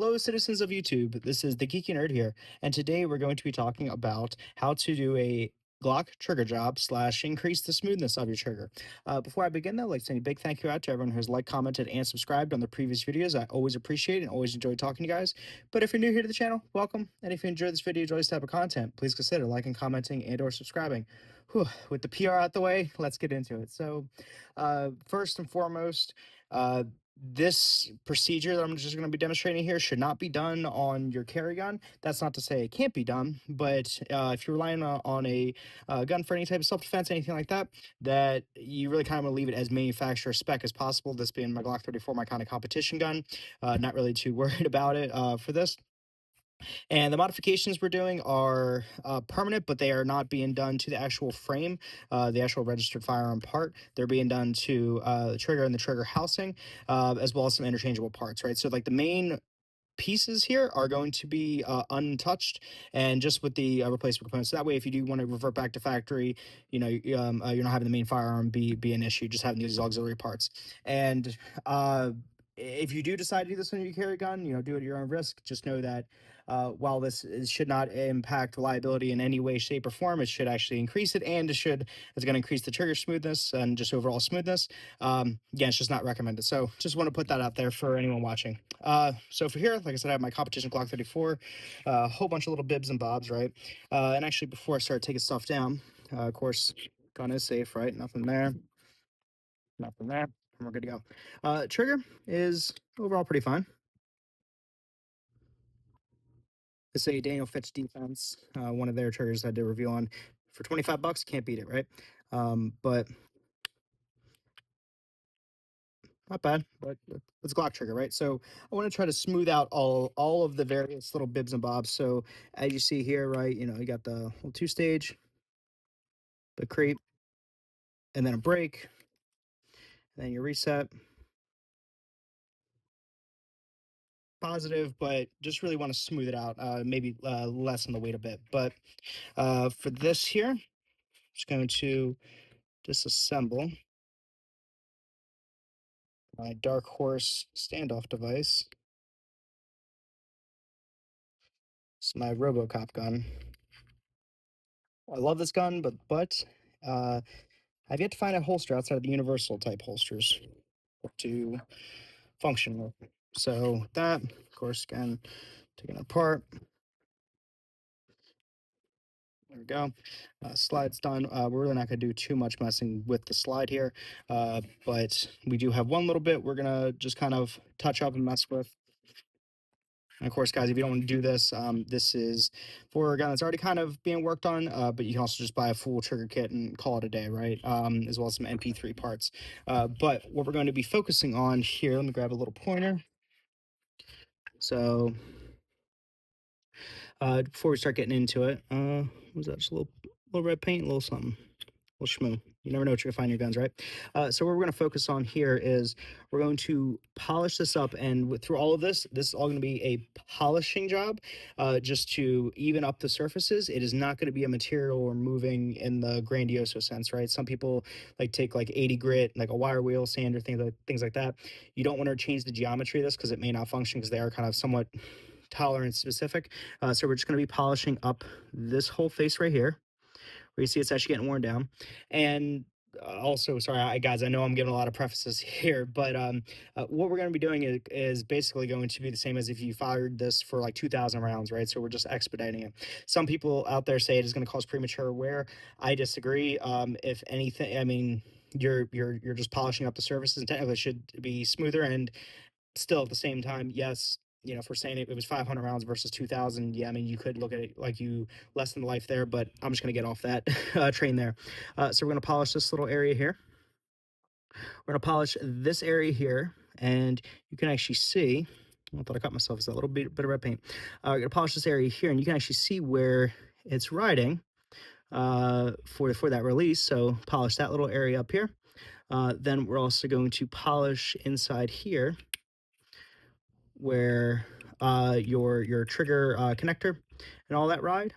Hello, citizens of YouTube. This is the Geeky Nerd here, and today we're going to be talking about how to do a Glock trigger job / increase the smoothness of your trigger. Before I begin, though, I'd like to send a big thank you out to everyone who has liked, commented, and subscribed on the previous videos. I always appreciate and always enjoy talking to you guys. But if you're new here to the channel, welcome. And if you enjoy this video, enjoy this type of content, please consider liking, commenting, and/or subscribing. Whew, with the PR out the way, let's get into it. So, first and foremost, this procedure that I'm just going to be demonstrating here should not be done on your carry gun. That's not to say it can't be done, but if you're relying on a gun for any type of self-defense, anything like that, that you really kind of want to leave it as manufacturer spec as possible. This being my Glock 34, my kind of competition gun. Not really too worried about it for this. And the modifications we're doing are permanent, but they are not being done to the actual frame, the actual registered firearm part. They're being done to the trigger and the trigger housing, as well as some interchangeable parts, right? So like the main pieces here are going to be untouched and just with the replacement components. So that way, if you do want to revert back to factory, you know, you're not having the main firearm be an issue, just having these auxiliary parts. And if you do decide to do this on your carry gun, you know, do it at your own risk. Just know that while this should not impact reliability in any way, shape, or form, it should actually increase it, and it's going to increase the trigger smoothness and just overall smoothness. Again, it's just not recommended. So just want to put that out there for anyone watching. So for here, like I said, I have my competition Glock 34, a whole bunch of little bibs and bobs, right? And actually, before I start taking stuff down, of course, gun is safe, right? Nothing there, nothing there. And we're good to go. Trigger is overall pretty fine. It's a Daniel Fitch Defense, one of their triggers I did a review on. For 25 bucks, can't beat it, right? But not bad, but it's Glock trigger, right? So I want to try to smooth out all of the various little bibs and bobs. So as you see here, right, you know, you got the little two-stage, the creep, and then a break, and then your reset. Positive, but just really want to smooth it out, maybe lessen the weight a bit. But for this here, I'm just going to disassemble my Dark Horse standoff device. It's my RoboCop gun. I love this gun, but I've yet to find a holster outside of the universal type holsters to function with. So that, of course, again, taking it apart. There we go. Slide's done. We're really not going to do too much messing with the slide here, but we do have one little bit we're going to just kind of touch up and mess with. And of course, guys, if you don't want to do this, this is for a gun that's already kind of being worked on, but you can also just buy a full trigger kit and call it a day, right? As well as some MP3 parts. But what we're going to be focusing on here, let me grab a little pointer. So before we start getting into it, what was that? Just a little red paint, a little something, a little shmoo. You never know what you're gonna find in your guns, right? So what we're gonna focus on here is we're going to polish this up, and through all of this, this is all gonna be a polishing job, just to even up the surfaces. It is not gonna be a material removing in the grandioso sense, right? Some people like take like 80 grit, like a wire wheel sander, things like that. You don't want to change the geometry of this because it may not function because they are kind of somewhat tolerance specific. So we're just going to be polishing up this whole face right here, where you see it's actually getting worn down. And also, sorry, guys, I know I'm giving a lot of prefaces here, but what we're going to be doing is basically going to be the same as if you fired this for like 2,000 rounds, right? So we're just expediting it. Some people out there say it is going to cause premature wear. I disagree. If anything, I mean, you're just polishing up the surfaces, and technically it should be smoother. And still at the same time, yes, you know, if we're saying it was 500 rounds versus 2,000, yeah, I mean, you could look at it like you lessen the life there, but I'm just going to get off that train there. So we're going to polish this little area here. We're going to polish this area here, and you can actually see, I thought I cut myself, is that little bit of red paint. We're going to polish this area here, and you can actually see where it's riding for that release. So polish that little area up here. Then we're also going to polish inside here where your trigger connector and all that ride.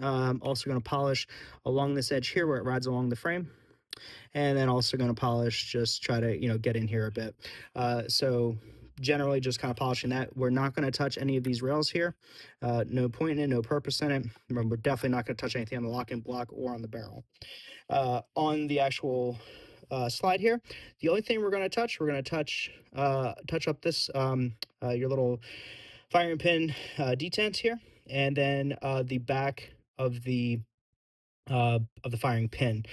Also going to polish along this edge here where it rides along the frame, and then also going to polish, just try to, you know, get in here a bit. So generally just kind of polishing that. We're not going to touch any of these rails here. No point in it, no purpose in it. Remember, we're definitely not going to touch anything on the locking block or on the barrel. On the actual slide here, the only thing we're going to touch, we're going to touch up this your little firing pin detent here, and then the back of the firing pin,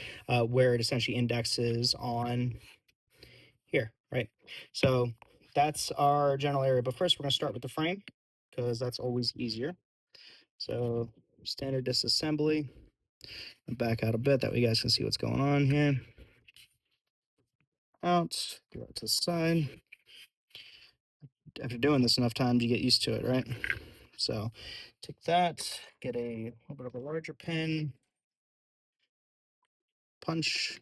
where it essentially indexes on here, right? So that's our general area. But first, we're going to start with the frame because that's always easier. So standard disassembly. Back out a bit that way you guys can see what's going on here. Out, go out to the side. After doing this enough times, you get used to it, right? So take that, get a little bit of a larger pin, punch.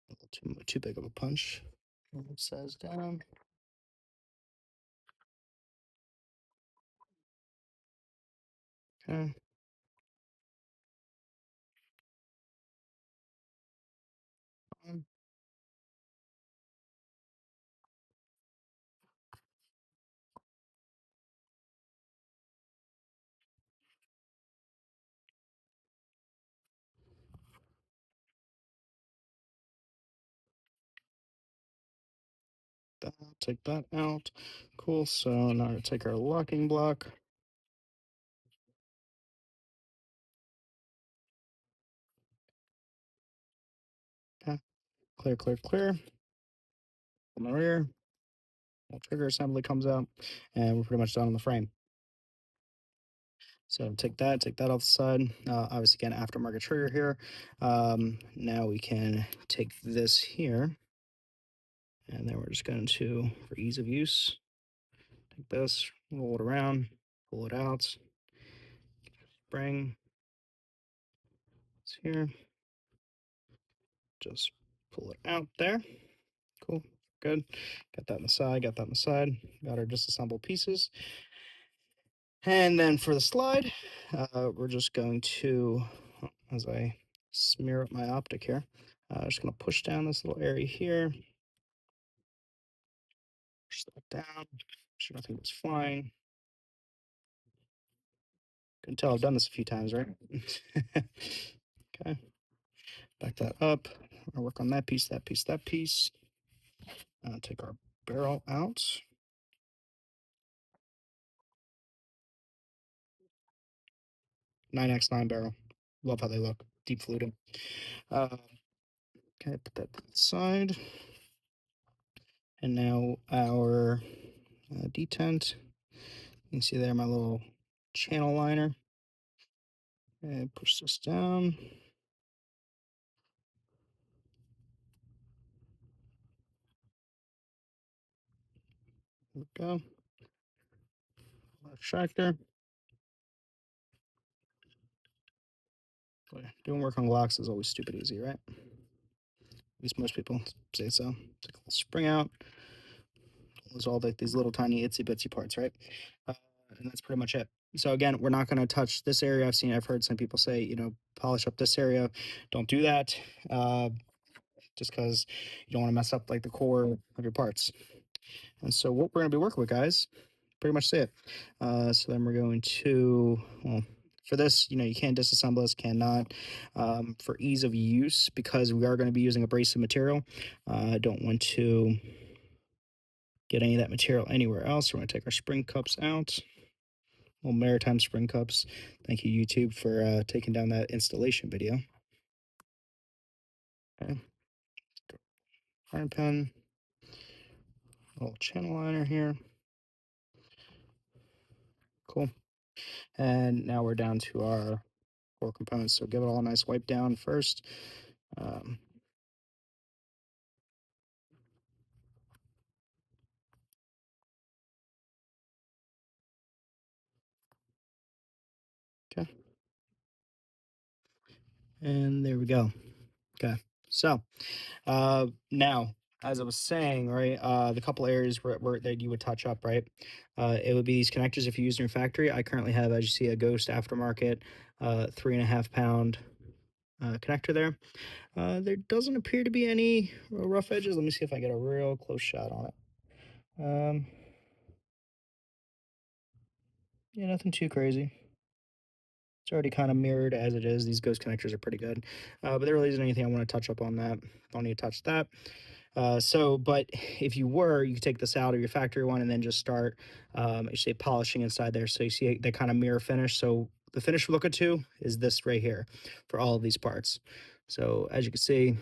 A little too big of a punch. It says down. Okay. Take that out. Cool. So now we take our locking block. Okay. Clear, clear, clear. On the rear. Trigger assembly comes out, and we're pretty much done on the frame. So take that off the side. Obviously, again, aftermarket trigger here. Now we can take this here, and then we're just going to, for ease of use, take this, roll it around, pull it out, spring. It's here. Just pull it out there. Cool. Good. Got that on the side, got that on the side. Got our disassembled pieces. And then for the slide, we're just going to, as I smear up my optic here, just going to push down this little area here. Push that down. Sure nothing was flying. Can tell I've done this a few times, right? Okay. Back that up. I'll work on that piece, that piece, that piece. Take our barrel out. 9x9 barrel. Love how they look. Deep fluted. Okay, put that to the side. And now our detent. You can see there my little channel liner. And push this down. There we go. Extractor. Doing work on Glocks is always stupid easy, right? At least most people say so. Take a little spring out. There's all like these little tiny itsy bitsy parts, right? And that's pretty much it. So again, we're not going to touch this area. I've heard some people say, polish up this area. Don't do that, just because you don't want to mess up like the core of your parts. And so what we're going to be working with, guys, pretty much say it. So then we're going to, well, for this, you can't disassemble this, cannot. For ease of use, because we are going to be using abrasive material, I don't want to get any of that material anywhere else. We're going to take our spring cups out. Well, maritime spring cups. Thank you, YouTube, for taking down that installation video. Okay. Iron pen. Little channel liner here. Cool. And now we're down to our core components. So give it all a nice wipe down first. Okay. And there we go. Okay. So now, as I was saying, right, the couple areas where that you would touch up, right, it would be these connectors if you use in your factory. I currently have, as you see, a Ghost aftermarket 3.5 pound connector there. There doesn't appear to be any real rough edges. Let me see if I get a real close shot on it. Um, yeah, nothing too crazy. It's already kind of mirrored as it is. These ghost connectors are pretty good, but there really isn't anything I want to touch up on that. Don't need to touch that. But if you were, you could take this out of your factory one and then just start, you say polishing inside there. So you see that kind of mirror finish. So the finish we're looking to is this right here for all of these parts. So as you can see,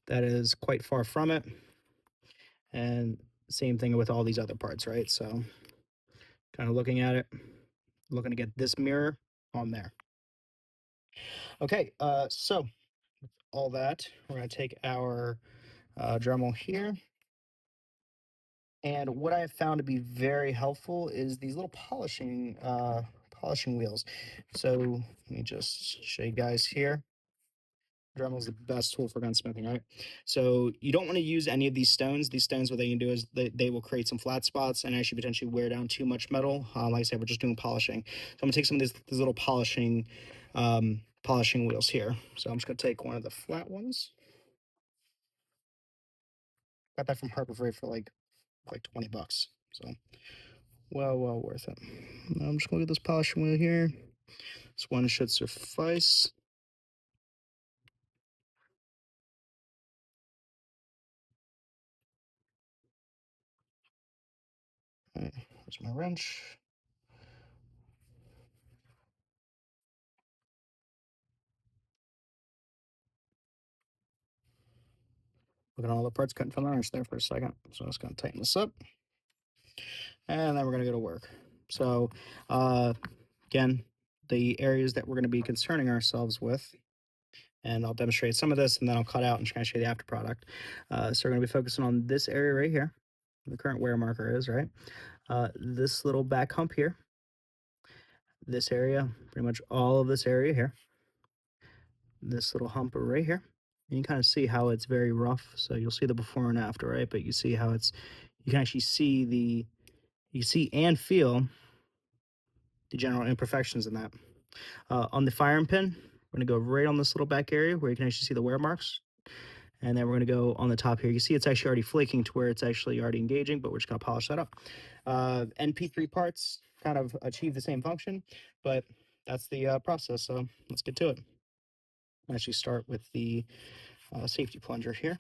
that is quite far from it. And same thing with all these other parts, right? So kind of looking at it, looking to get this mirror on there. Okay, so all that, we're going to take our Dremel here. And what I have found to be very helpful is these little polishing wheels. So let me just show you guys here. Dremel is the best tool for gunsmithing, right? So you don't want to use any of these stones. These stones, what they can do is they will create some flat spots and actually potentially wear down too much metal. Like I said, we're just doing polishing. So I'm gonna take some of these little polishing wheels here. So I'm just gonna take one of the flat ones. Got that from Harbor Freight for like 20 bucks. So well worth it. Now I'm just gonna get this polishing wheel here. This one should suffice. All right, here's my wrench. Look at all the parts cutting from the wrench there for a second. So I'm just gonna tighten this up, and then we're gonna go to work. So again, the areas that we're gonna be concerning ourselves with, and I'll demonstrate some of this, and then I'll cut out and try and show you the after product. So we're gonna be focusing on this area right here. The current wear marker is right. This little back hump here, this area, pretty much all of this area here, this little hump right here. And you kind of see how it's very rough. So you'll see the before and after, right? But you see how you can actually see you see and feel the general imperfections in that. On the firearm pin, we're gonna go right on this little back area where you can actually see the wear marks. And then we're gonna go on the top here. You see it's actually already flaking to where it's actually already engaging, but we're just gonna polish that up. NP3 parts kind of achieve the same function, but that's the process. So let's get to it. I'll actually start with the safety plunger here.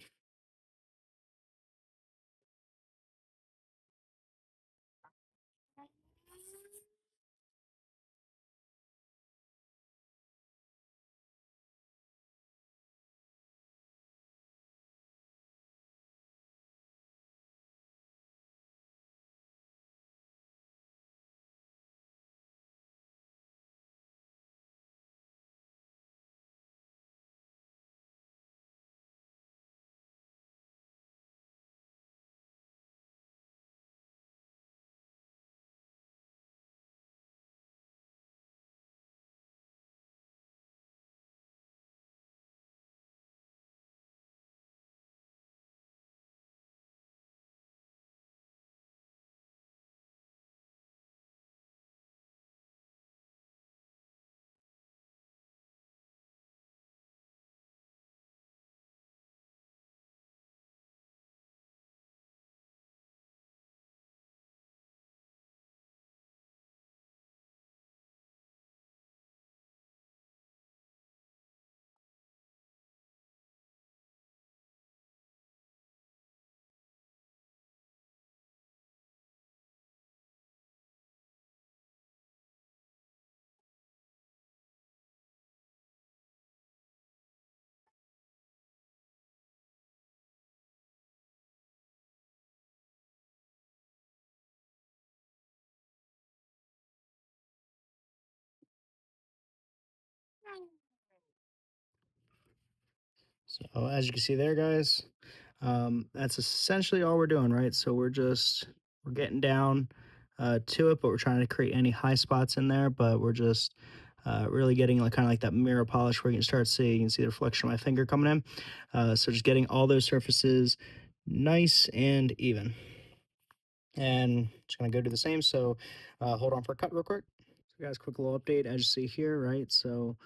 So as you can see there, guys, that's essentially all we're doing, right? So we're getting down to it, but we're trying to create any high spots in there, but we're just really getting like kind of like that mirror polish where you can start seeing, you can see the reflection of my finger coming in. So just getting all those surfaces nice and even. And just gonna go do the same. So hold on for a cut real quick. So guys, quick little update as you see here, right? So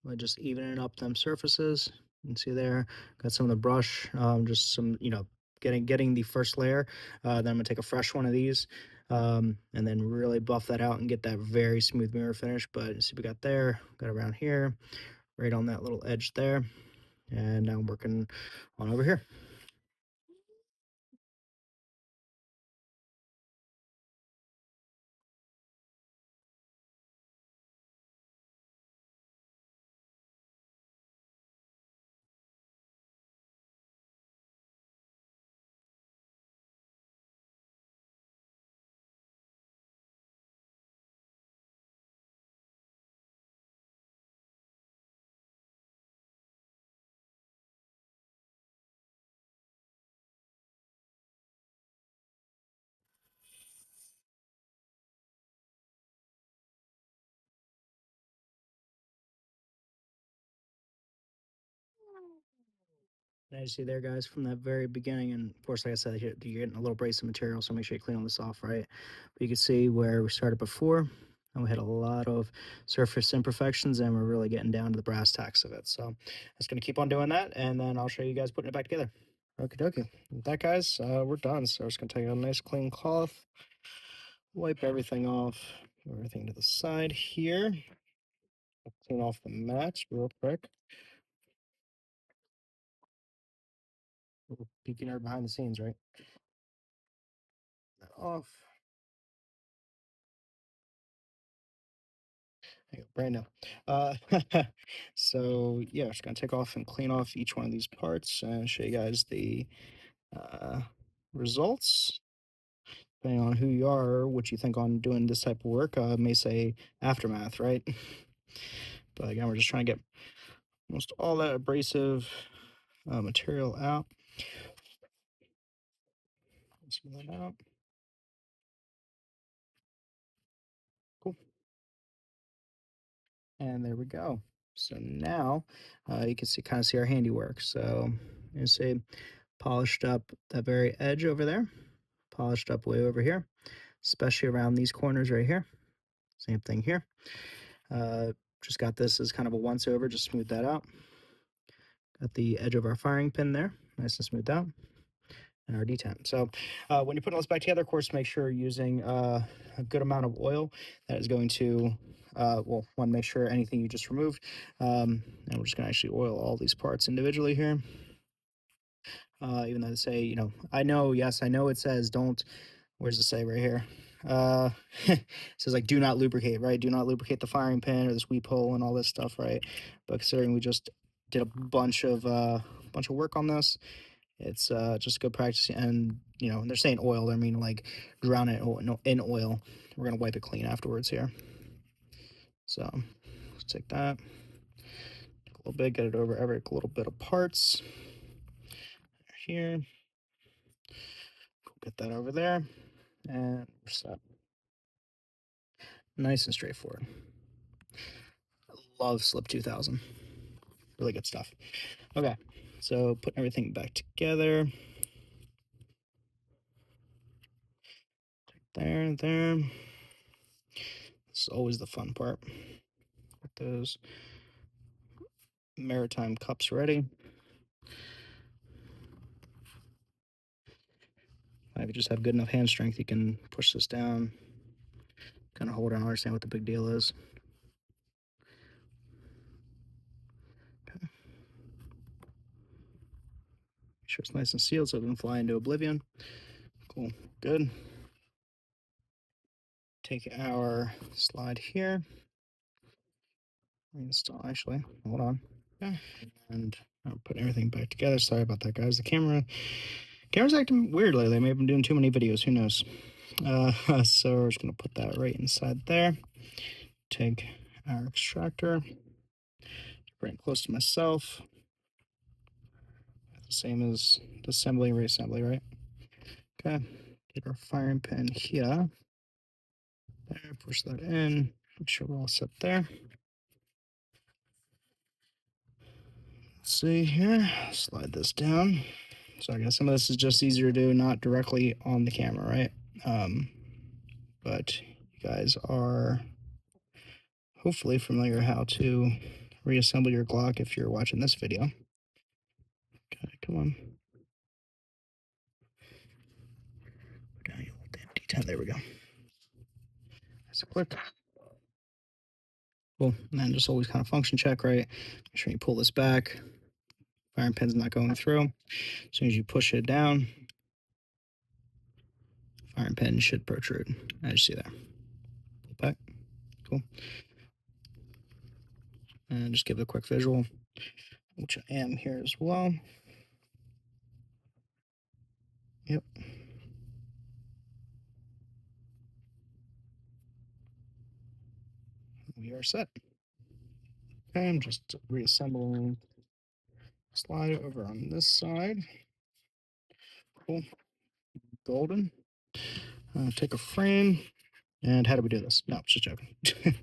by just evening up them surfaces. You can see there, got some of the brush, just some, getting the first layer. Then I'm gonna take a fresh one of these, and then really buff that out and get that very smooth mirror finish. But see, we got there, got around here, right on that little edge there, and now I'm working on over here. And as you see there, guys, from that very beginning, and of course, like I said, you're getting a little brace of material, so make sure you clean all this off, right? But you can see where we started before, and we had a lot of surface imperfections, and we're really getting down to the brass tacks of it. So I'm just going to keep on doing that, and then I'll show you guys putting it back together. Okie dokie. With that, guys, we're done. So I'm just going to take a nice clean cloth, wipe everything off, move everything to the side here, clean off the mats real quick. Peeking her behind the scenes, right? That off. Brand new. Uh, so yeah, just gonna take off and clean off each one of these parts and show you guys the uh, results. Depending on who you are, or what you think on doing this type of work, may say aftermath, right? But again, we're just trying to get almost all that abrasive material out. Some of that out. Cool. And there we go. So now you can see kind of see our handiwork. So you see polished up that very edge over there, polished up way over here, especially around these corners right here. Same thing here. Uh, just got this as kind of a once over, just smooth that out. Got the edge of our firing pin there, nice and smoothed out, and our detent. So when you're putting all this back together, of course, make sure you're using a good amount of oil. That is going to, well, one, make sure anything you just removed, and we're just gonna actually oil all these parts individually here. Even though they say, I know, yes, I know it says don't, where's it say right here? It says like do not lubricate, right? Do not lubricate the firing pin or the sweep hole and all this stuff, right? But considering we just did a bunch of work on this, it's just good practice. And they're saying oil, I mean like drown it in oil. We're gonna wipe it clean afterwards here. So let's take that a little bit, get it over every little bit of parts here. Get that over there, and we're set. Nice and straightforward. I love Slip 2000. Really good stuff. Okay, so putting everything back together. There, there. This is always the fun part. Get those maritime cups ready. If you just have good enough hand strength, you can push this down, kind of hold it and understand what the big deal is. Okay. Make sure it's nice and sealed so it doesn't fly into oblivion. Cool, good. Take our slide here. Install, actually, hold on. Okay, and I'm putting everything back together. Sorry about that, guys. The camera's acting weird lately. I may have been doing too many videos. Who knows? So we're just gonna put that right inside there. Take our extractor, bring it close to myself. The same as disassembly, reassembly, right? Okay. Get our firing pin here. There, push that in. Make sure we're all set there. Let's see here. Slide this down. So I guess some of this is just easier to do, not directly on the camera, right? But you guys are hopefully familiar how to reassemble your Glock if you're watching this video. Okay, come on. Down your little damn D10. There we go. That's a click. Cool. And then just always kind of function check, right? Make sure you pull this back. Firing pin's not going through. As soon as you push it down, firing pin should protrude, as you see there. Pull back. Cool. And just give it a quick visual, which I am here as well. Yep. We are set. Okay, I'm just reassembling. Slide over on this side. Cool. Golden. Take a frame. And how do we do this? No, just joking. You're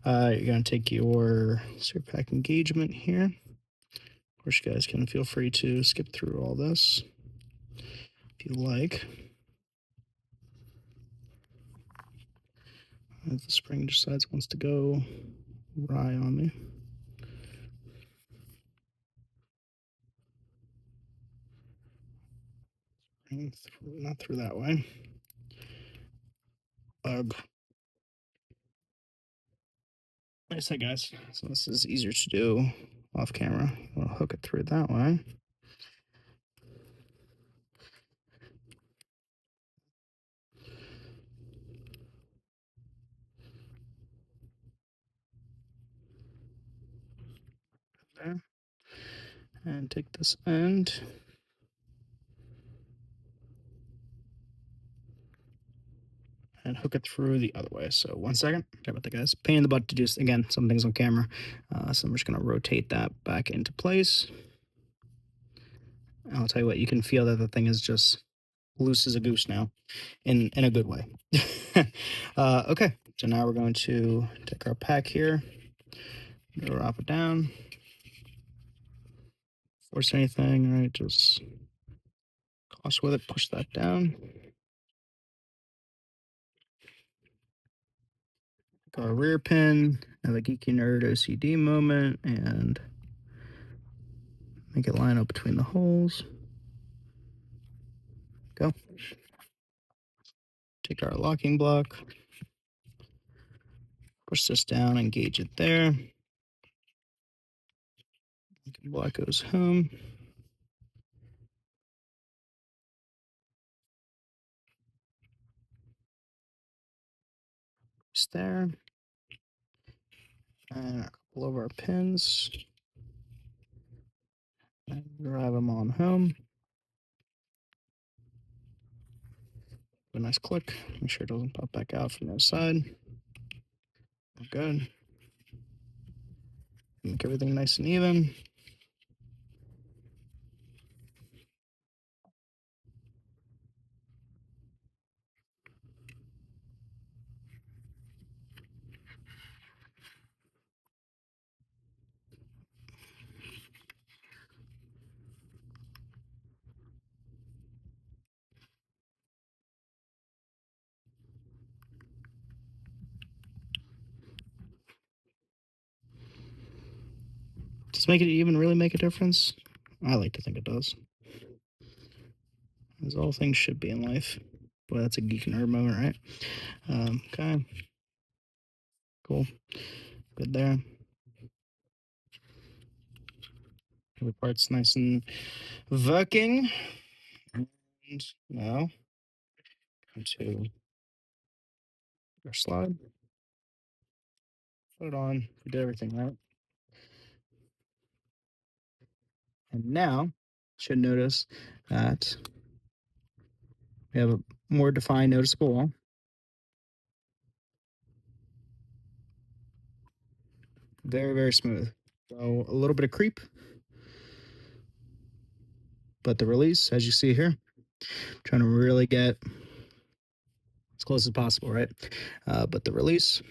going to take your super pack engagement here. Of course, you guys can feel free to skip through all this if you like. If the spring decides it wants to go wry on me. Not through that way. Ugh. Like I said, guys, so this is easier to do off camera. I'll hook it through that way. There. And take this end. And hook it through the other way. So 1 second. Sorry about that, guys. Pain in the butt to do, again, some things on camera. So I'm just going to rotate that back into place. And I'll tell you what, you can feel that the thing is just loose as a goose now, in a good way. Okay, so now we're going to take our pack here, drop it down. Force anything, right? Just cross with it, push that down. Our rear pin, have a geeky nerd OCD moment, and make it line up between the holes. Go. Take our locking block, push this down, engage it there. Block goes home. It's there. And a couple of our pins. And drive them on home. A nice click. Make sure it doesn't pop back out from the other side. Good. Make everything nice and even. Does make it even really make a difference? I like to think it does. As all things should be in life. Boy, that's a geek nerd moment, right? Okay. Cool. Good there. Every part's nice and working. And now, go to our slide. Put it on. We did everything right. And now, should notice that we have a more defined, noticeable wall. Very, very smooth. So a little bit of creep, but the release, as you see here, trying to really get as close as possible, right? But the release,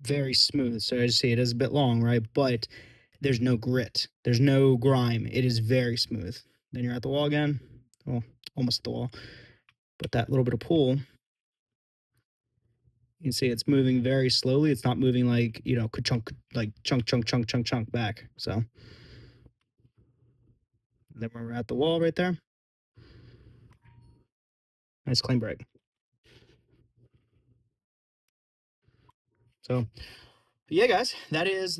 very smooth. So as you see, it is a bit long, right? But there's no grit. There's no grime. It is very smooth. Then you're at the wall again. Well, almost at the wall. But that little bit of pull, you can see it's moving very slowly. It's not moving like, ka-chunk, like chunk back. So then we're at the wall right there. Nice clean break. So yeah, guys, that is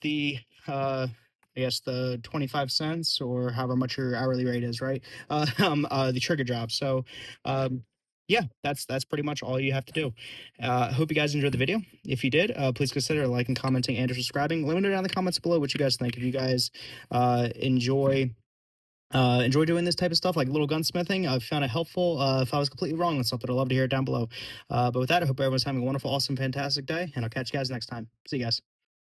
the I guess the 25 cents or however much your hourly rate is, right? The trigger job. So yeah, that's pretty much all you have to do. Hope you guys enjoyed the video. If you did, please consider liking, commenting, and or subscribing. Let me know down in the comments below what you guys think. If you guys enjoy doing this type of stuff like little gunsmithing, I found it helpful. If I was completely wrong on something, I'd love to hear it down below. But with that, I hope everyone's having a wonderful, awesome, fantastic day, and I'll catch you guys next time. See you guys.